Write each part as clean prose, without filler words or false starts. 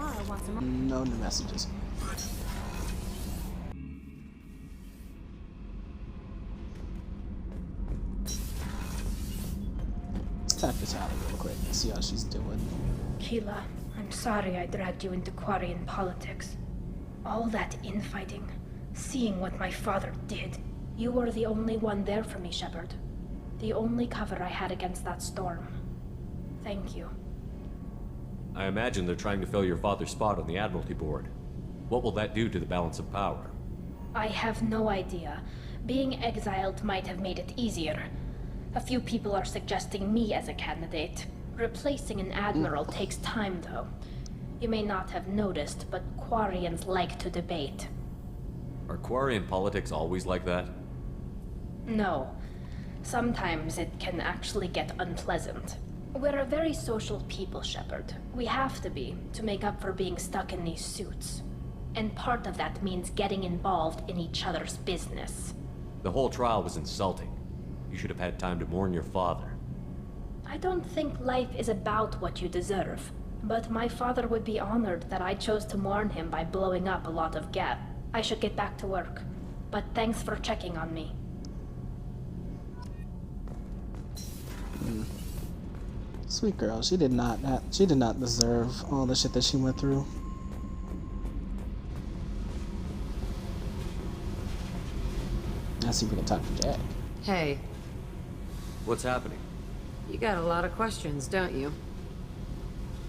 Mara wants a No new messages. Let's tap this out real quick and see how she's doing. Keela, I'm sorry I dragged you into Quarian politics. All that infighting, seeing what my father did. You were the only one there for me, Shepard. The only cover I had against that storm. Thank you. I imagine they're trying to fill your father's spot on the Admiralty Board. What will that do to the balance of power? I have no idea. Being exiled might have made it easier. A few people are suggesting me as a candidate. Replacing an admiral takes time, though. You may not have noticed, but Quarians like to debate. Are Quarian politics always like that? No. Sometimes it can actually get unpleasant. We're a very social people, Shepard. We have to be, to make up for being stuck in these suits. And part of that means getting involved in each other's business. The whole trial was insulting. You should have had time to mourn your father. I don't think life is about what you deserve. But my father would be honored that I chose to mourn him by blowing up a lot of gas. I should get back to work. But thanks for checking on me. Sweet girl, she did not deserve all the shit that she went through. Let's see if we can talk to Jack. Hey, What's happening? you got a lot of questions, don't you?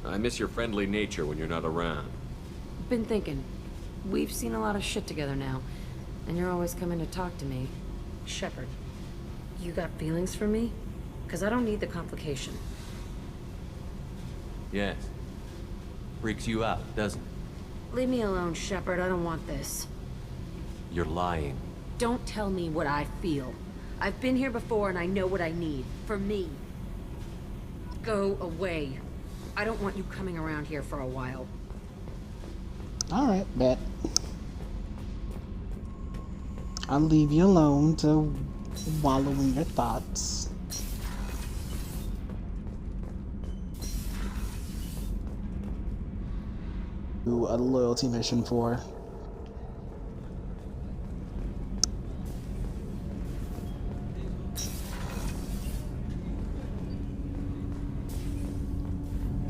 I miss your friendly nature when you're not around. Been thinking. We've seen a lot of shit together now, and you're always coming to talk to me. Shepard, you got feelings for me? 'Cause I don't need the complication. Yes. Freaks you out, doesn't it? Leave me alone, Shepard. I don't want this. You're lying. Don't tell me what I feel. I've been here before and I know what I need. For me. Go away. I don't want you coming around here for a while. Alright, bet. I'll leave you alone to wallow in your thoughts. Do a loyalty mission for.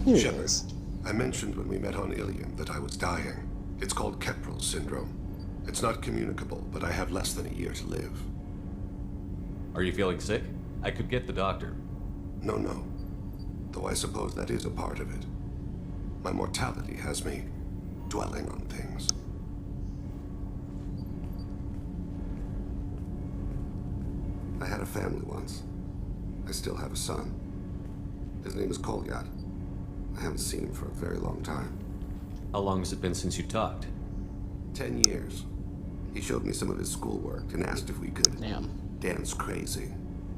Here it Shepard, is. I mentioned when we met on Ilion that I was dying. It's called Kepral's syndrome. It's not communicable, but I have less than a year to live. Are you feeling sick? I could get the doctor. No. Though I suppose that is a part of it. My mortality has me dwelling on things. I had a family once. I still have a son. His name is Kolyat. I haven't seen him for a very long time. How long has it been since you talked? 10 years. He showed me some of his schoolwork and asked if we could Damn. dance crazy.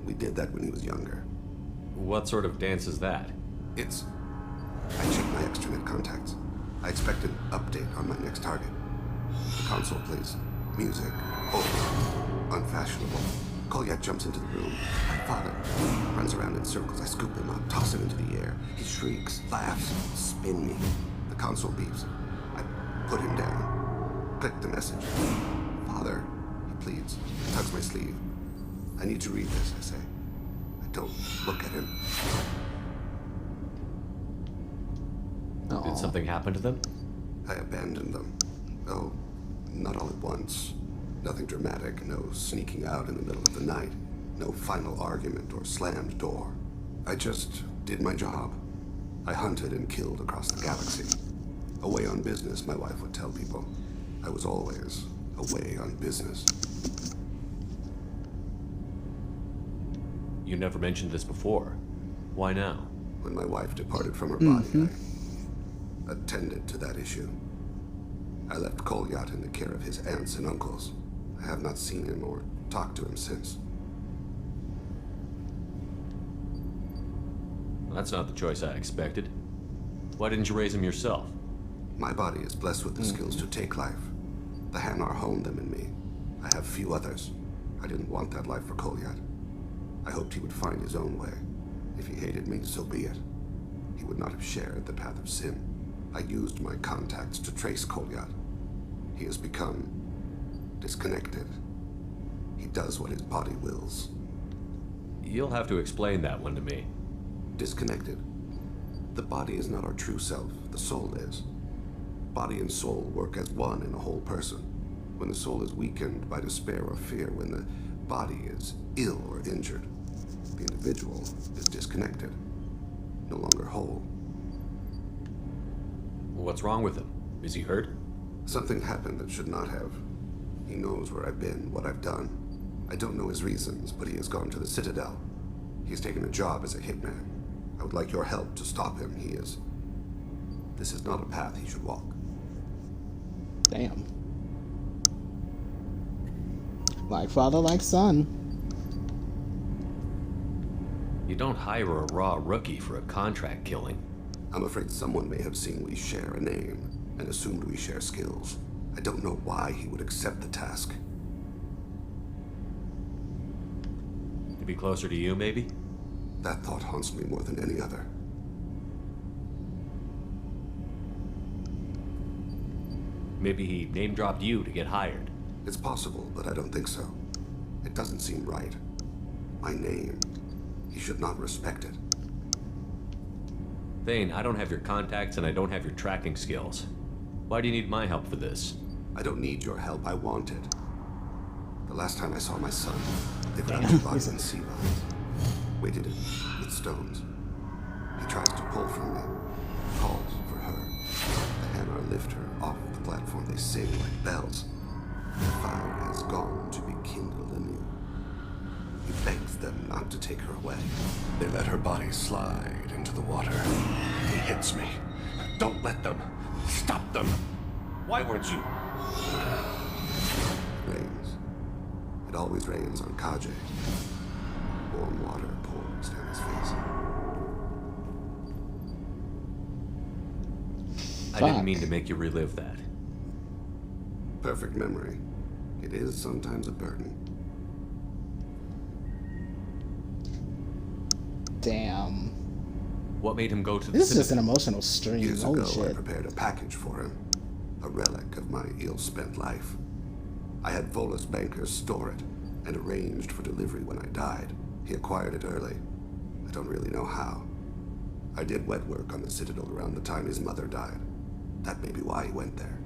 We did that when he was younger. What sort of dance is that? It's... I checked my extranet contacts. I expect an update on my next target. The console plays music. Oh, unfashionable. Kolyat jumps into the room. My father runs around in circles. I scoop him up, toss him into the air. He shrieks, laughs, spin me. The console beeps. I put him down. Click the message. Father, he pleads. Tugs my sleeve. I need to read this, I say. I don't look at him. Did something happen to them? I abandoned them. Oh, not all at once. Nothing dramatic, no sneaking out in the middle of the night. No final argument or slammed door. I just did my job. I hunted and killed across the galaxy. Away on business, my wife would tell people. I was always away on business. You never mentioned this before. Why now? When my wife departed from her body, I attended to that issue. I left Kolyat in the care of his aunts and uncles. I have not seen him or talked to him since. That's not the choice I expected. Why didn't you raise him yourself? My body is blessed with the skills to take life. The Hanar honed them in me. I have few others. I didn't want that life for Kolyat. I hoped he would find his own way. If he hated me, so be it. He would not have shared the path of sin. I used my contacts to trace Kolyat. He has become disconnected. He does what his body wills. You'll have to explain that one to me. Disconnected. The body is not our true self, the soul is. Body and soul work as one in a whole person. When the soul is weakened by despair or fear, when the body is ill or injured, the individual is disconnected, no longer whole. What's wrong with him? Is he hurt? Something happened that should not have. He knows where I've been, what I've done. I don't know his reasons, but he has gone to the Citadel. He's taken a job as a hitman. I would like your help to stop him. This is not a path he should walk. Damn. Like father, like son. You don't hire a raw rookie for a contract killing. I'm afraid someone may have seen we share a name and assumed we share skills. I don't know why he would accept the task. To be closer to you, maybe? That thought haunts me more than any other. Maybe he name-dropped you to get hired. It's possible, but I don't think so. It doesn't seem right. My name. He should not respect it. Thane, I don't have your contacts and I don't have your tracking skills. Why do you need my help for this? I don't need your help. I want it. The last time I saw my son, they put out 2 bodies in sea vines. Weighted it with stones. He tries to pull from me. Calls for her. The hammer lift her off the platform. They sing like bells. The fire has gone to be kindled anew. He begs them not to take her away. They let her body slide into the water. He hits me. Don't let them. Stop them. Why weren't you? Rains. It always rains on Kaje. Warm water pours down his face. I didn't mean to make you relive that. Perfect memory. It is sometimes a burden. Damn. What made him go to the This is just an Citadel? emotional stream. Years Holy ago, I shit. prepared a package for him. A relic of my ill-spent life. I had Volus bankers store it and arranged for delivery when I died. He acquired it early. I don't really know how. I did wet work on the Citadel around the time his mother died. That may be why he went there.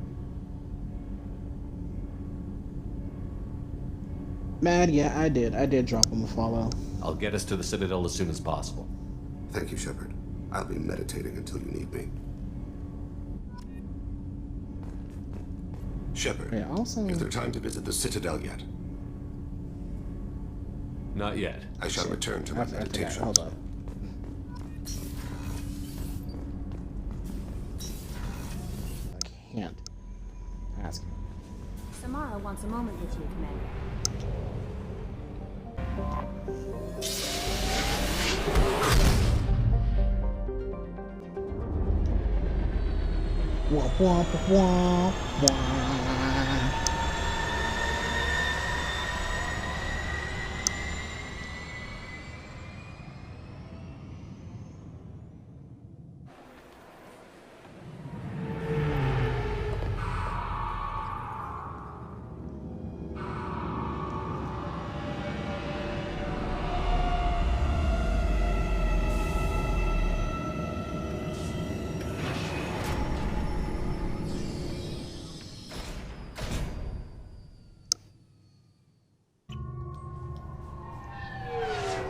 Mad, yeah, I did. I did drop him a follow. I'll get us to the Citadel as soon as possible. Thank you, Shepard. I'll be meditating until you need me. Shepard, Yeah, also. is there time to visit the Citadel yet? Not yet. I shall return to my I forgot. meditation. Hold up. I can't ask him. Samara wants a moment with you, Commander. Wah, wah, wah, wah.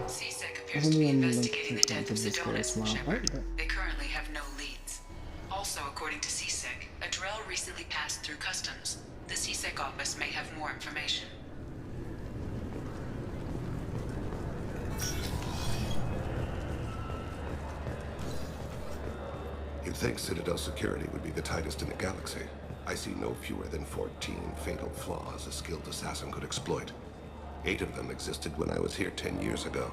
CSEC appears to be investigating the death of Sedonis, Shepard. Oh, They currently have no leads. Also, according to CSEC, a Drell recently passed through customs. The CSEC office may have more information. You'd think Citadel security would be the tightest in the galaxy. I see no fewer than 14 fatal flaws a skilled assassin could exploit. 8 of them existed when I was here 10 years ago.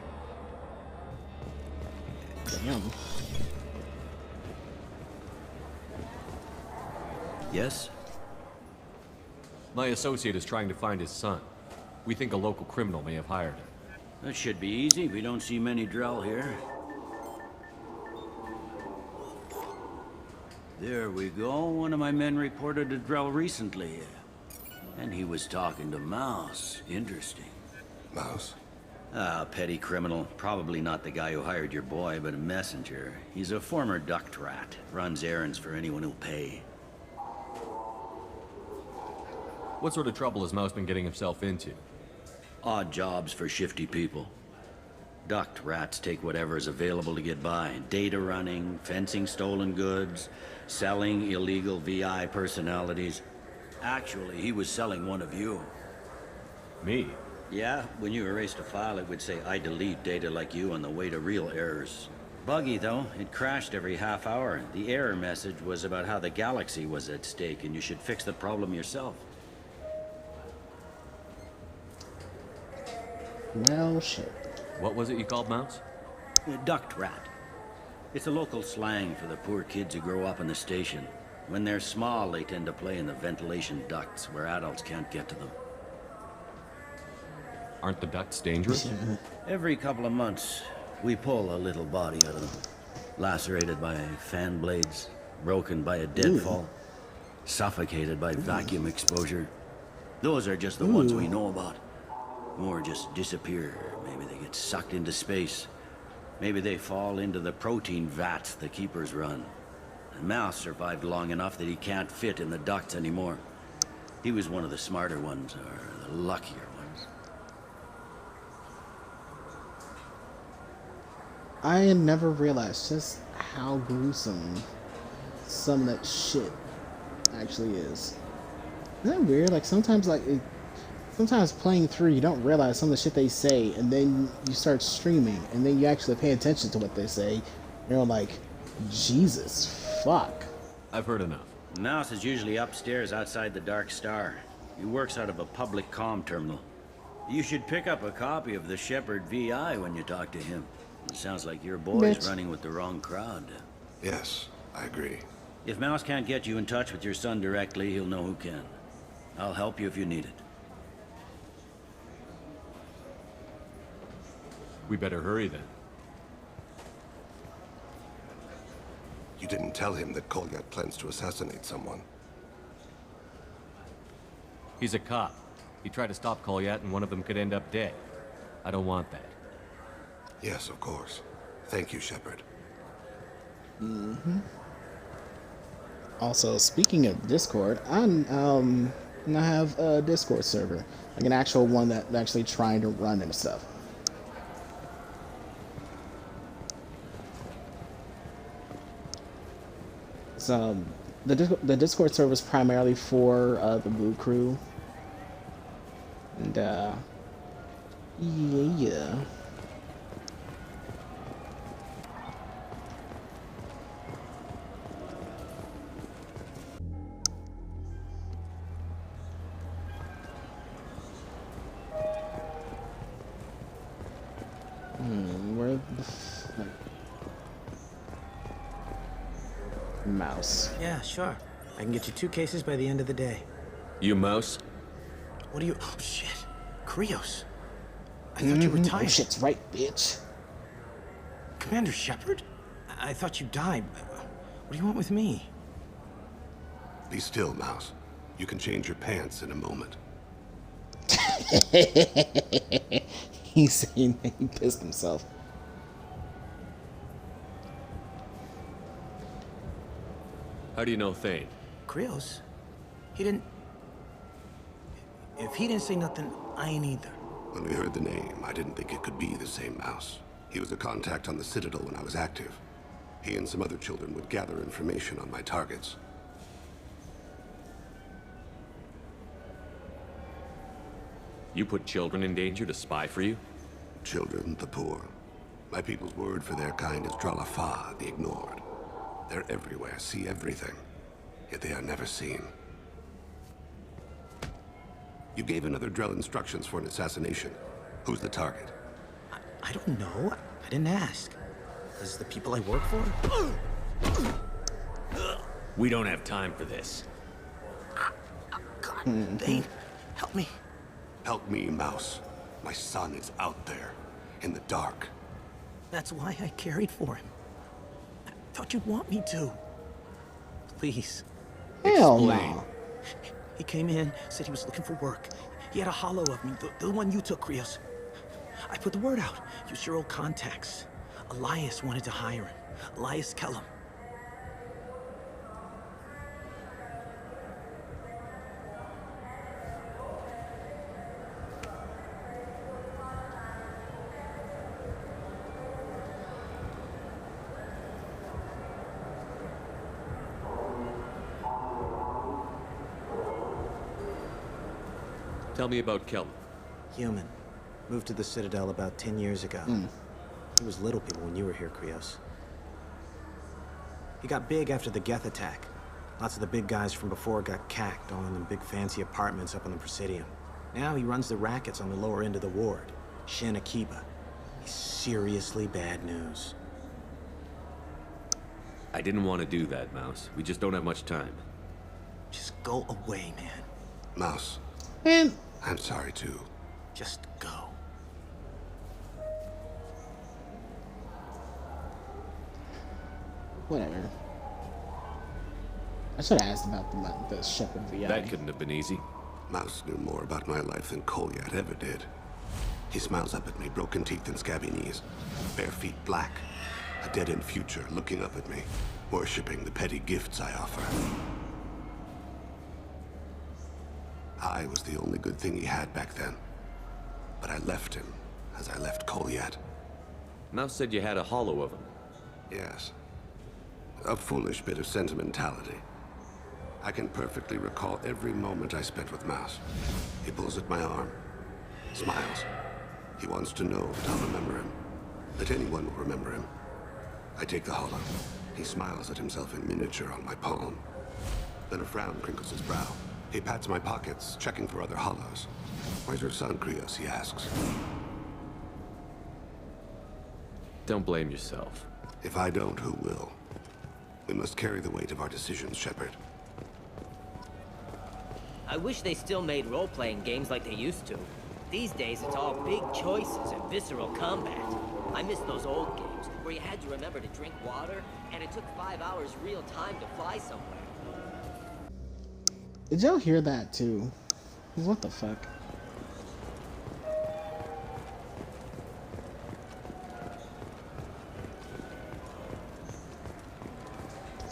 damn. Yes? My associate is trying to find his son. We think a local criminal may have hired him. That should be easy. We don't see many Drell here. There we go. One of my men reported a Drell recently. And he was talking to Mouse. Interesting. Mouse? Ah, petty criminal. Probably not the guy who hired your boy, but a messenger. He's a former duct rat. Runs errands for anyone who'll pay. What sort of trouble has Mouse been getting himself into? Odd jobs for shifty people. Duct rats take whatever is available to get by. Data running, fencing stolen goods, selling illegal VI personalities. Actually, he was selling one of you. Me? Yeah, when you erased a file, it would say, I delete data like you on the way to real errors. Buggy, though. It crashed every half hour. The error message was about how the galaxy was at stake, and you should fix the problem yourself. Well, shit. What was it you called Mouse? A duct rat. It's a local slang for the poor kids who grow up in the station. When they're small, they tend to play in the ventilation ducts where adults can't get to them. Aren't the ducts dangerous? Every couple of months, we pull a little body out of them. Lacerated by fan blades, broken by a deadfall, suffocated by vacuum exposure. Those are just the ones we know about. More just disappear. Maybe they get sucked into space. Maybe they fall into the protein vats the keepers run. And Mouse survived long enough that he can't fit in the ducts anymore. He was one of the smarter ones, or the luckier ones. I had never realized just how gruesome some of that shit actually is. Isn't that weird? Like sometimes, sometimes playing through, you don't realize some of the shit they say, and then you start streaming, and then you actually pay attention to what they say. You're like, Jesus fuck. I've heard enough. Mouse is usually upstairs outside the Dark Star. He works out of a public comm terminal. You should pick up a copy of the Shepherd VI when you talk to him. It sounds like your boy's running with the wrong crowd. Yes, I agree. If Mouse can't get you in touch with your son directly, he'll know who can. I'll help you if you need it. We better hurry then. You didn't tell him that Kolyat plans to assassinate someone. He's a cop. He tried to stop Kolyat and one of them could end up dead. I don't want that. Yes, of course. Thank you, Shepard. Also, speaking of Discord, I have a Discord server, like an actual one that actually trying to run and stuff. So the Discord server is primarily for the Blue Crew, and yeah. Where the fuck? Mouse. Yeah, sure. I can get you 2 cases by the end of the day. You Mouse? What are you... Oh, shit. Krios. I thought you were Oh, tired. shit's right, bitch. Commander Shepard? I thought you died. What do you want with me? Be still, Mouse. You can change your pants in a moment. He's saying that he pissed himself. How do you know Thane? Krios? He didn't... If he didn't say nothing, I ain't either. When we heard the name, I didn't think it could be the same Mouse. He was a contact on the Citadel when I was active. He and some other children would gather information on my targets. You put children in danger to spy for you? Children, the poor. My people's word for their kind is Dralafa, the ignored. They're everywhere, see everything, yet they are never seen. You gave another Drell instructions for an assassination. Who's the target? I don't know. I didn't ask. Is the people I work for? We don't have time for this. God, Thane, help me. Help me, Mouse. My son is out there, in the dark. That's why I carried for him. I thought you'd want me to. please. Hell Explain. no. He came in, said he was looking for work. He had a hollow of me, the one you took, Krios. I put the word out. Use your old contacts. Elias wanted to hire him. Elias Kellum. Tell me about Kelly. Human. Moved to the Citadel about 10 years ago. He was little people when you were here, Krios. He got big after the Geth attack. Lots of the big guys from before got cacked, all in them big fancy apartments up on the Presidium. Now he runs the rackets on the lower end of the ward. Shin Akiba. He's seriously bad news. I didn't want to do that, Mouse. We just don't have much time. Just go away, man. Mouse, Man, I'm sorry too. Just go. whatever. I should have asked about the Shepherd VI. That couldn't have been easy. Mouse knew more about my life than Kolyat ever did. He smiles up at me, broken teeth and scabby knees, bare feet black, a dead-end future looking up at me, worshipping the petty gifts I offer. I was the only good thing he had back then, but I left him as I left Kolyat. Mouse said you had a hollow of him. Yes. A foolish bit of sentimentality. I can perfectly recall every moment I spent with Mouse. He pulls at my arm, smiles. He wants to know that I'll remember him, that anyone will remember him. I take the hollow. He smiles at himself in miniature on my palm. Then a frown crinkles his brow. He pats my pockets, checking for other hollows. Where's your son, Krios? He asks. Don't blame yourself. If I don't, who will? We must carry the weight of our decisions, Shepard. I wish they still made role-playing games like they used to. These days, it's all big choices and visceral combat. I miss those old games, where you had to remember to drink water, and it took 5 hours real time to fly somewhere. Did y'all hear that too? What the fuck?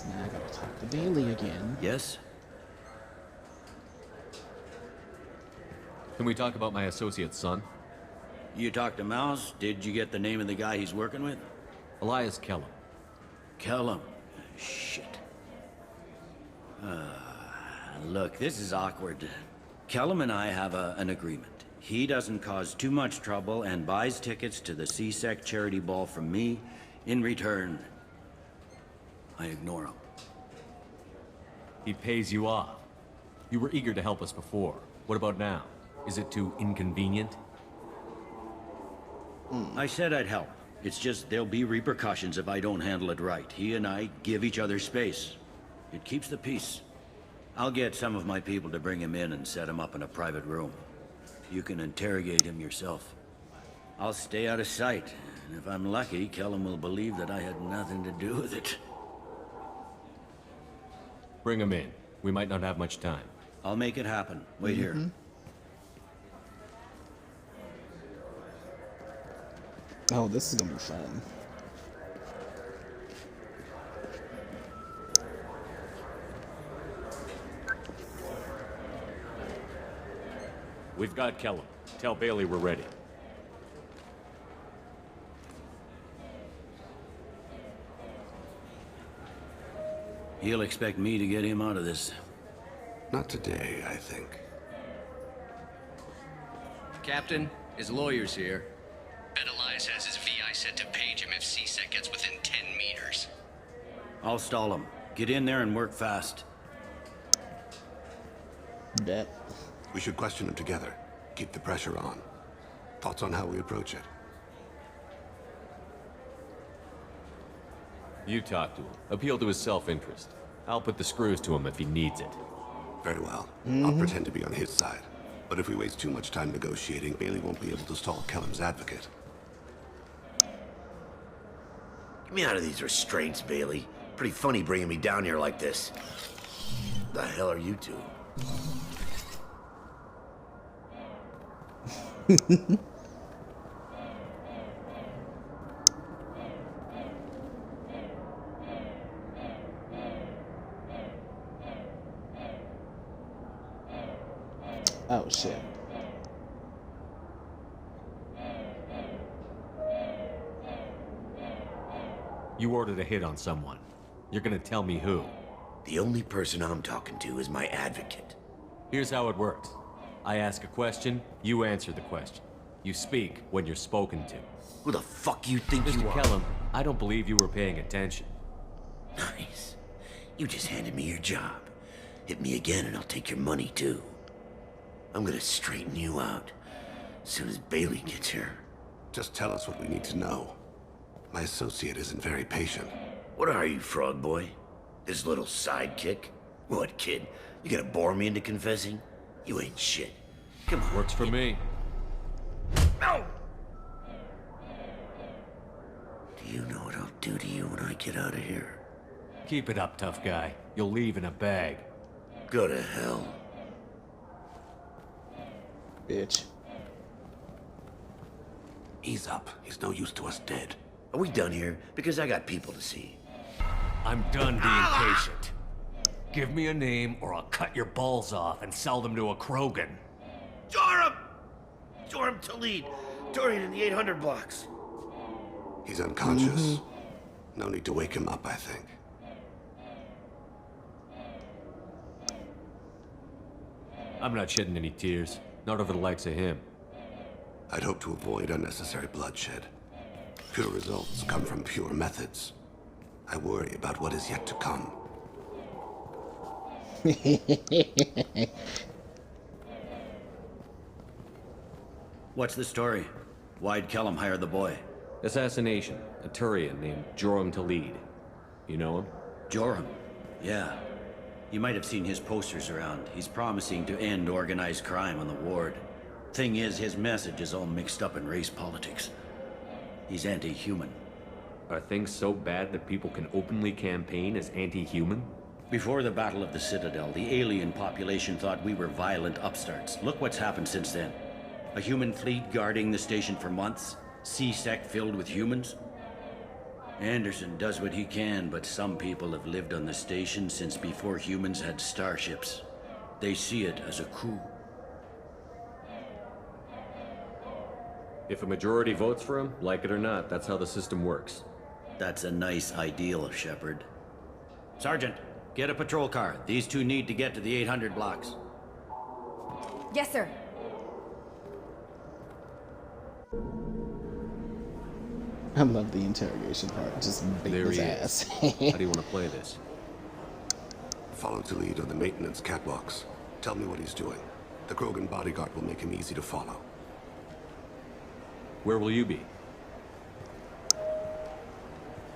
Now I gotta talk to Daly again. Yes? Can we talk about my associate's son? You talked to Mouse? Did you get the name of the guy he's working with? Elias Kellum. Kellum. Shit. Look, this is awkward. Kellum and I have an agreement. He doesn't cause too much trouble and buys tickets to the CSEC charity ball from me. In return, I ignore him. He pays you off. You were eager to help us before. What about now? Is it too inconvenient? I said I'd help. It's just there'll be repercussions if I don't handle it right. He and I give each other space. It keeps the peace. I'll get some of my people to bring him in and set him up in a private room. You can interrogate him yourself. I'll stay out of sight, and if I'm lucky, Kellum will believe that I had nothing to do with it. Bring him in. We might not have much time. I'll make it happen. Wait here. Oh, this is gonna be fun. We've got Kellum. Tell Bailey we're ready. He'll expect me to get him out of this. Not today, I think. Captain, his lawyer's here. Bet Elias has his VI set to page him if CSEC gets within 10 meters. I'll stall him. Get in there and work fast. Bet. We should question him together. Keep the pressure on. Thoughts on how we approach it? You talk to him. Appeal to his self-interest. I'll put the screws to him if he needs it. Very well. I'll pretend to be on his side. But if we waste too much time negotiating, Bailey won't be able to stall Kellum's advocate. Get me out of these restraints, Bailey. Pretty funny bringing me down here like this. The hell are you two? Oh shit. You ordered a hit on someone. You're gonna tell me who? The only person I'm talking to is my advocate. Here's how it works. I ask a question, you answer the question. You speak when you're spoken to. Who the fuck you think you Mr. are? Kellum, I don't believe you were paying attention. Nice. You just handed me your job. Hit me again and I'll take your money too. I'm gonna straighten you out as soon as Bailey gets here. Just tell us what we need to know. My associate isn't very patient. What are you, frog boy? This little sidekick? What, kid? You gonna bore me into confessing? You ain't shit. Come on. Works for me. No! Do you know what I'll do to you when I get out of here? Keep it up, tough guy. You'll leave in a bag. Go to hell. Bitch. Ease up. He's no use to us dead. Are we done here? Because I got people to see. I'm done being patient. Give me a name or I'll cut your balls off and sell them to a Krogan. Joram! Joram Talid. Dorian in the 800 blocks. He's unconscious. No need to wake him up, I think. I'm not shedding any tears. Not over the likes of him. I'd hope to avoid unnecessary bloodshed. Pure results come from pure methods. I worry about what is yet to come. What's the story? Why'd Kellum hire the boy? Assassination. A Turian named Joram Talid. You know him? Joram? Yeah. You might have seen his posters around. He's promising to end organized crime on the ward. Thing is, his message is all mixed up in race politics. He's anti-human. Are things so bad that people can openly campaign as anti-human? Before the Battle of the Citadel, the alien population thought we were violent upstarts. Look what's happened since then. A human fleet guarding the station for months. C-Sec filled with humans. Anderson does what he can, but some people have lived on the station since before humans had starships. They see it as a coup. If a majority votes for him, like it or not, that's how the system works. That's a nice ideal, Shepard. Sergeant, get a patrol car. These two need to get to the 800 blocks. Yes, sir. I love the interrogation part. Just beat There his he ass. How do you want to play this? Follow to lead on the maintenance catwalks. Tell me what he's doing. The Krogan bodyguard will make him easy to follow. Where will you be?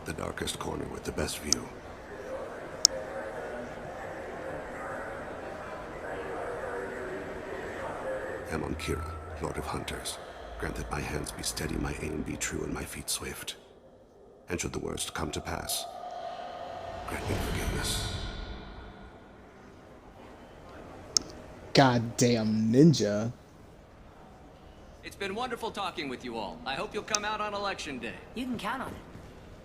The darkest corner with the best view. I'm on Kira, Lord of Hunters. Grant that my hands be steady, my aim be true, and my feet swift. And should the worst come to pass, grant me forgiveness. Goddamn ninja. It's been wonderful talking with you all. I hope you'll come out on election day. You can count on it.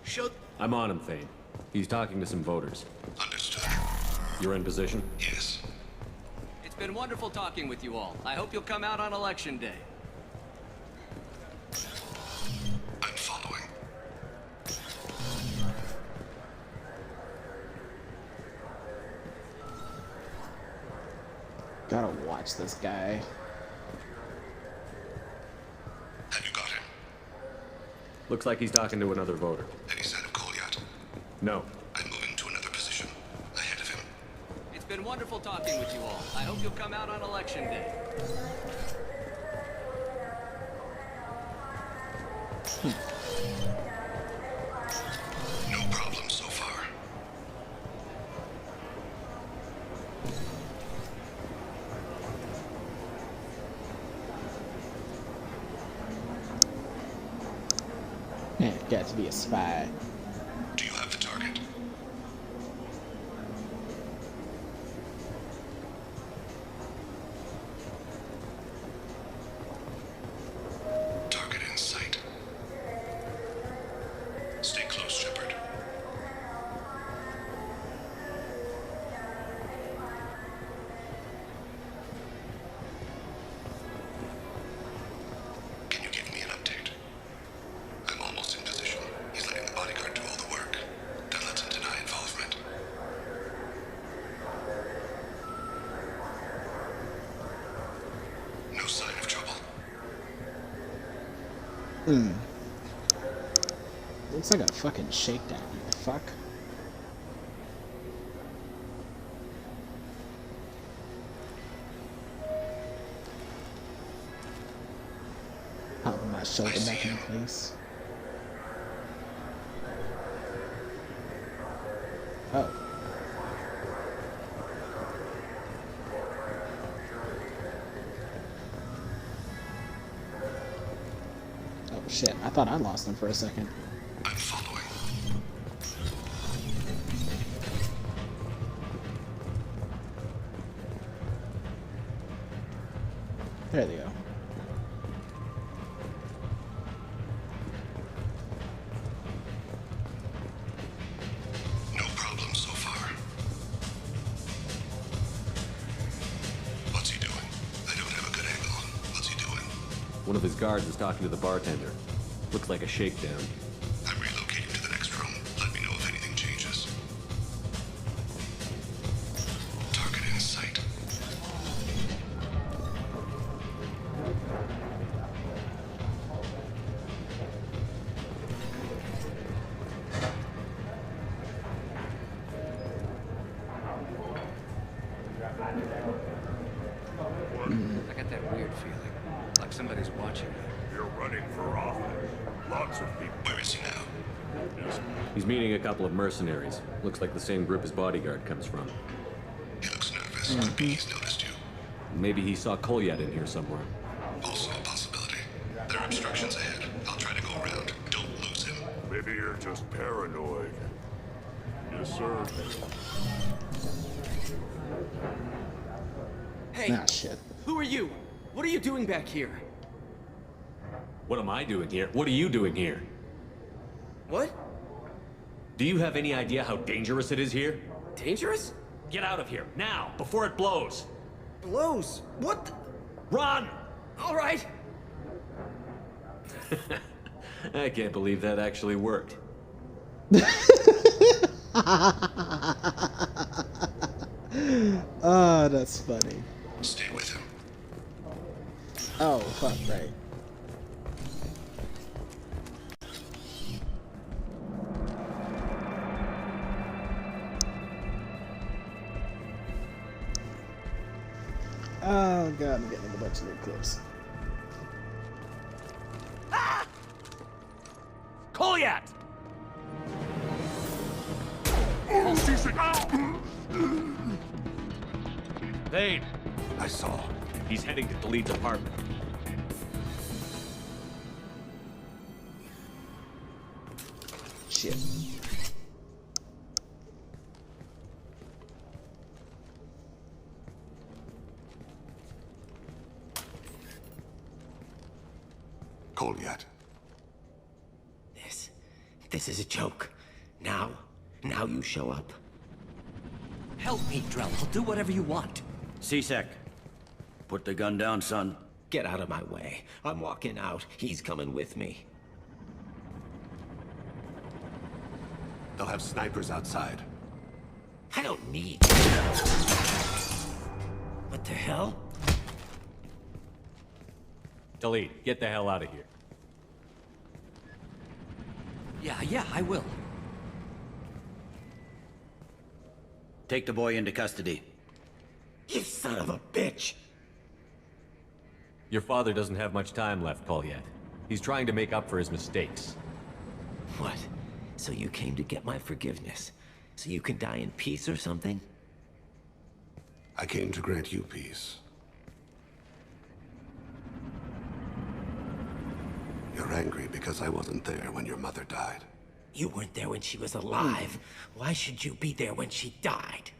Shut. I'm on him, Thane. He's talking to some voters. Understood. You're in position? Yes. It's been wonderful talking with you all. I hope you'll come out on election day. I'm following. Gotta watch this guy. Have you got him? Looks like he's talking to another voter. Any sign of Kolyat? No. I'm moving to another position. Ahead of him. It's been wonderful talking with you all. I hope you'll come out on election day. No problem so far. Man, got to be a spy. Do you have the target? Looks like a fucking shakedown. The fuck? Pop my shoulder back in place. Oh. Oh shit, I thought I lost him for a second. I'm following. There they go. No problem so far. What's he doing? I don't have a good angle. What's he doing? One of his guards is talking to the bartender. Looks like a shakedown. I'm relocating to the next room. Let me know if anything changes. Target in sight. I got that weird feeling, like somebody's watching me. You're running for office. Lots of people. Where is he now? He's meeting a couple of mercenaries. Looks like the same group his bodyguard comes from. He looks nervous. Could be he's noticed you. Maybe he saw Kolyat in here somewhere. Also a possibility. There are obstructions ahead. I'll try to go around. Don't lose him. Maybe you're just paranoid. Yes, sir. Hey, Ah, shit. who are you? What are you doing back here? What am I doing here? What are you doing here? What? Do you have any idea how dangerous it is here? Dangerous? Get out of here, now, before it blows! Blows? What the? Run! All right. I can't believe that actually worked. Oh, that's funny. Stay with him. Oh, fuck, right. Oh god, I'm getting a bunch of new clips. Kolyat! Thane! I saw. He's heading to Khalid's apartment. Shit. Kolyat. This is a joke. Now you show up. Help me, Drell. I'll do whatever you want. C-Sec, put the gun down, son. Get out of my way. I'm walking out. He's coming with me. They'll have snipers outside. I don't need. What the hell? Khalid, get the hell out of here. Yeah, I will. Take the boy into custody. You son of a bitch! Your father doesn't have much time left, Kolyat. He's trying to make up for his mistakes. What? So you came to get my forgiveness? So you can die in peace or something? I came to grant you peace. You're angry because I wasn't there when your mother died. You weren't there when she was alive. Why should you be there when she died?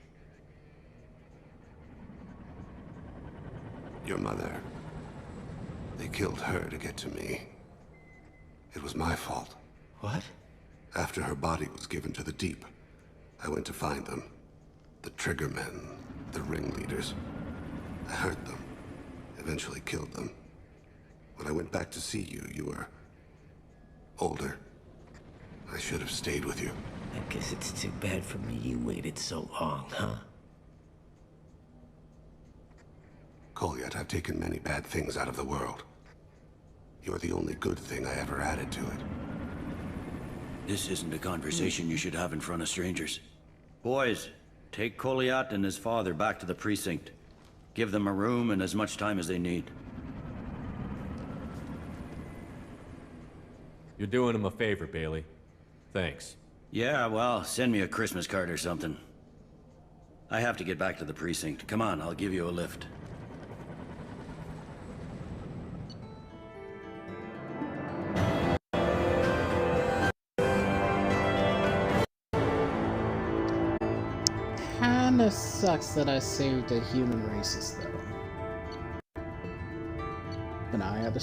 Your mother. They killed her to get to me. It was my fault. What? After her body was given to the deep, I went to find them. The triggermen, the ringleaders. I hurt them, eventually killed them. When I went back to see you, you were older. I should have stayed with you. I guess it's too bad for me you waited so long, huh? Kolyat, I've taken many bad things out of the world. You're the only good thing I ever added to it. This isn't a conversation you should have in front of strangers. Boys, take Koliat and his father back to the precinct. Give them a room and as much time as they need. You're doing him a favor, Bailey. Thanks. Yeah, well, send me a Christmas card or something. I have to get back to the precinct. Come on, I'll give you a lift. Kinda sucks that I saved the human races, though. But now I have a